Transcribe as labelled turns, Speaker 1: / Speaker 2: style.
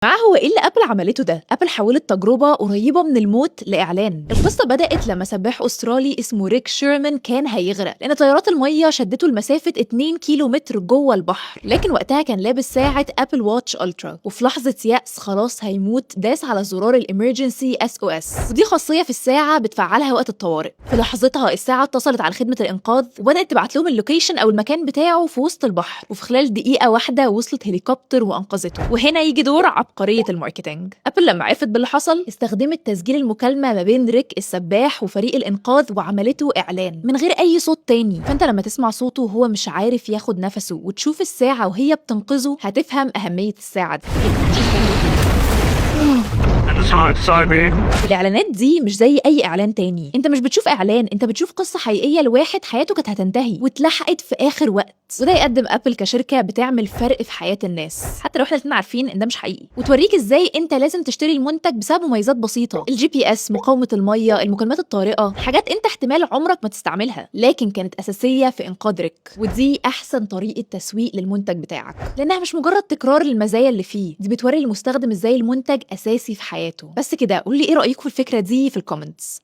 Speaker 1: هو إيه اللي أبل عملته ده؟ أبل حوّلت تجربة قريّبة من الموت لإعلان. القصة بدأت لمّا سباح أسترالي اسمه ريك شيرمان كان هيغرق، لإن تيارات المَيّة شدّته لمسافة 2 كيلومتر جوّه البحر، لكن وقتها كان لابس ساعة Apple Watch Ultra، وفي لحظة يأس خلاص هيموت داس على زرار الemergency SOS، ودي خاصية في الساعة بتفعّلها وقت الطوارئ. في لحظتها الساعة اتصلت على خدمة الإنقاذ، وبدأت تبعت لهم الlocation أو المكان بتاعه في وسط البحر، وفي خلال دقيقة واحدة وصلت هليكوبتر وأنقذته. وهنا ييجي دور عبقرية الماركتينج. أبل لما عرفت باللي حصل استخدمت تسجيل المكالمة ما بين ريك السباح وفريق الإنقاذ وعملته إعلان من غير أي صوت تاني. فأنت لما تسمع صوته وهو مش عارف ياخد نفسه وتشوف الساعة وهي بتنقذه هتفهم أهمية الساعة دي. الإعلانات دي مش زي أي إعلان تاني، أنت مش بتشوف إعلان، أنت بتشوف قصة حقيقية لواحد حياته كانت هتنتهي واتلحقت في آخر وقت. وده يقدم أبل كشركة بتعمل فرق في حياة الناس حتى لو احنا الاتنين عارفين إن ده مش حقيقي، وتوريك إزاي أنت لازم تشتري المنتج بسبب مميزات بسيطة. الGPS، مقاومة المية، المكالمات الطارئة، حاجات أنت احتمال عمرك ما تستعملها لكن كانت أساسية في إنقاذ ريك. ودي أحسن طريقة تسويق للمنتج بتاعك، لأنها مش مجرد تكرار للمزايا اللي فيه، دي بتوري المستخدم إزاي المنتج أساسي في حياته. بس كده، قولي إيه رأيكم في الفكرة دي في الكومنتس.